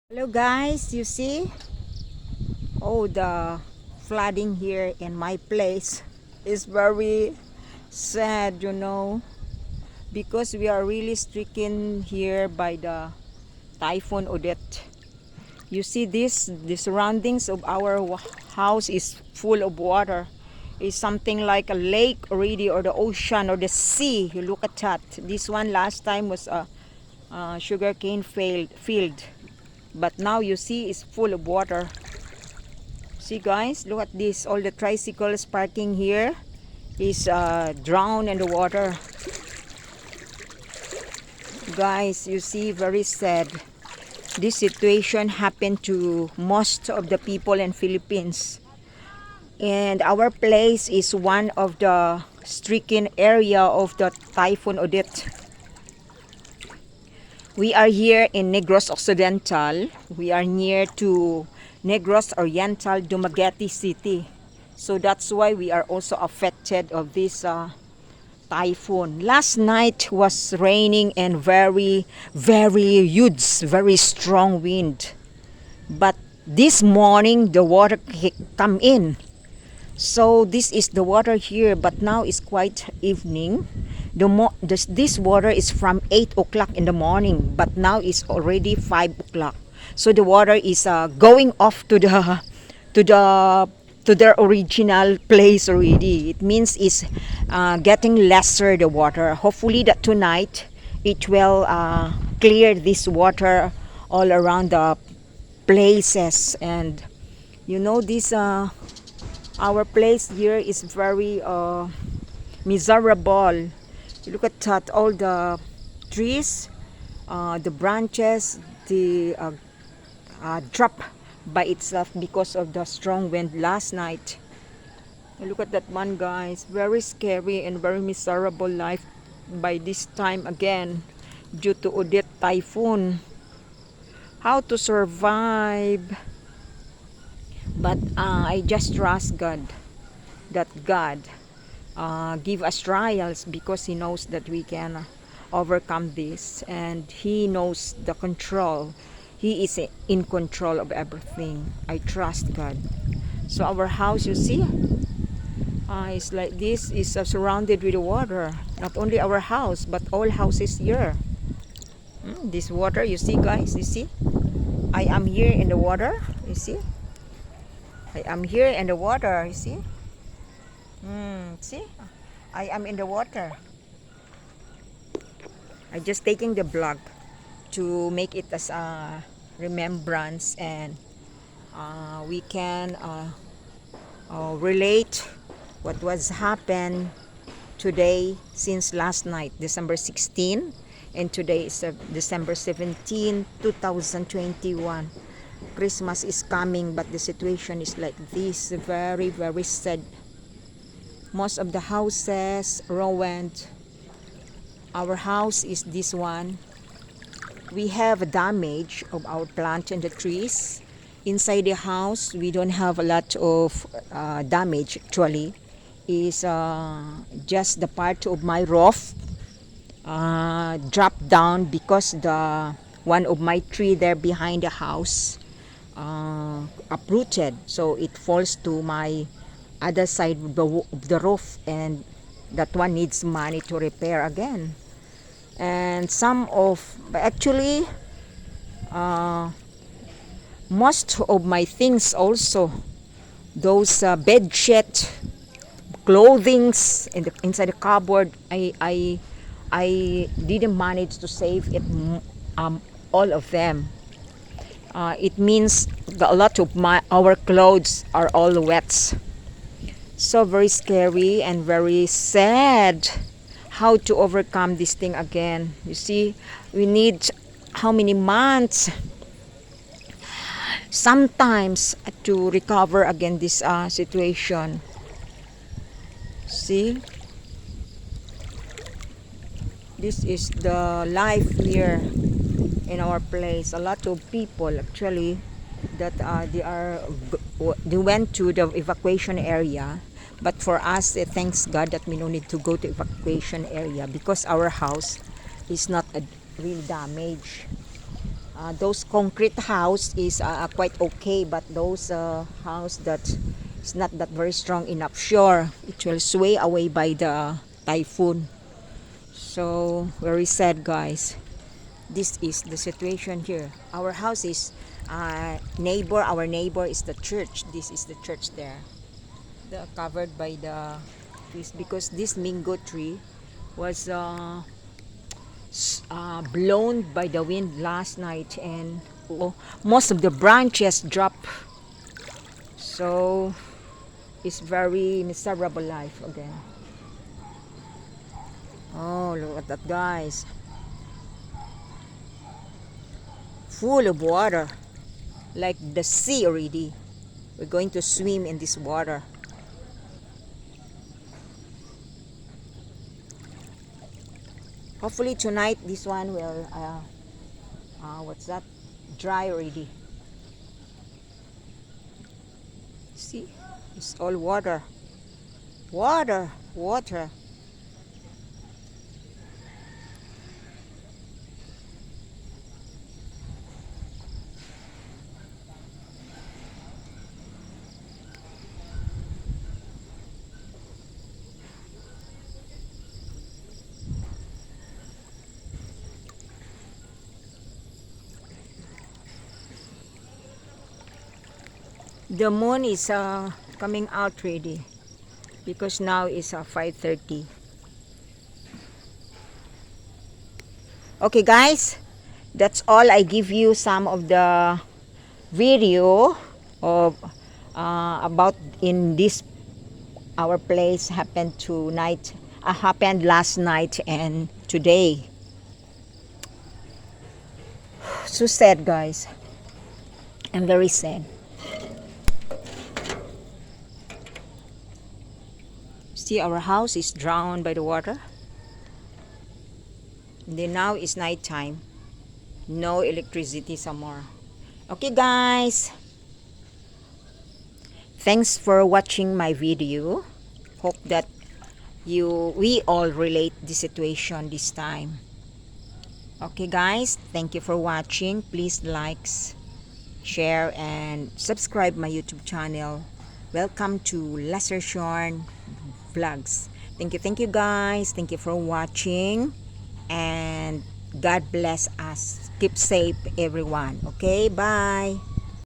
Hello guys, you see? Oh, the flooding here in my place is very sad, because we are really stricken here by the Typhoon Odette. You see the surroundings of our house is full of water. It's something like a lake already, or the ocean, or the sea. You look at that. This one last time was a sugarcane field. But now you see it's full of water. See guys, look at this. All the tricycles parking here is drowned in the water. Guys, you see, very sad. This situation happened to most of the people in Philippines. And our place is one of the stricken area of the Typhoon Odette. We are here in Negros Occidental. We are near to Negros Oriental, Dumaguete City. So that's why we are also affected of this typhoon. Last night was raining and very, very huge, very strong wind. But this morning the water come in. So this is the water here, but now it's quite evening. This water is from 8 o'clock in the morning, but now it's already 5 o'clock. So the water is going off to their original place already. It means it's getting lesser the water. Hopefully that tonight it will clear this water all around the places. And this our place here is very miserable. You look at that, all the trees, the branches, the drop by itself because of the strong wind last night. Look at that one, guys. Very scary and very miserable life by this time again due to Odette typhoon. How to survive? But I just trust God, that God give us trials because He knows that we can overcome this, and He knows the control. He is in control of everything. I trust God. So our house, you see, is like this, is surrounded with water. Not only our house, but all houses here. This water, you see guys, you see? I am here in the water, you see? I am here in the water, you see? See? I am in the water. I just taking the vlog to make it as a remembrance, and we can relate what was happened today since last night, December 16, and today is December 17, 2021. Christmas is coming, but the situation is like this, very, very sad. Most of the houses ruined. Our house is this one. We have a damage of our plant and the trees. Inside the house, we don't have a lot of damage actually. Is just the part of my roof dropped down because the one of my tree there behind the house uprooted, so it falls to my other side of the roof, and that one needs money to repair again. And actually most of my things also, those bed sheet, clothings inside the cupboard, I didn't manage to save it, all of them. It means a lot of our clothes are all wet. So very scary and very sad. How to overcome this thing again? You see, we need how many months sometimes to recover again this situation. See, this is the life here in our place. A lot of people actually that they went to the evacuation area, but for us, thanks God that we no need to go to evacuation area because our house is not really damaged. those concrete house is quite okay, but those house that is not that very strong enough, sure it will sway away by the typhoon. So very sad, guys. This is the situation here. Our house is neighbor. Our neighbor is the church. This is the church there. Covered by the trees because this mango tree was blown by the wind last night, and most of the branches drop. So it's very miserable life again. Oh, look at that, guys. Full of water, like the sea already. We're going to swim in this water. Hopefully tonight this one will what's that, dry already. See, it's all water, water, water. The moon is coming out already because now it's 5:30. Okay, guys, that's all. I give you some of the video of about in this our place happened tonight, happened last night and today. So sad, guys. I'm very sad. See, our house is drowned by the water. And then now it's night time. No electricity some more. Okay, guys. Thanks for watching my video. Hope that we all relate the situation this time. Okay, guys. Thank you for watching. Please like, share, and subscribe my YouTube channel. Welcome to Lesser Shorn Vlogs. Thank you, guys. Thank you for watching. And God bless us. Keep safe, everyone. Okay, bye.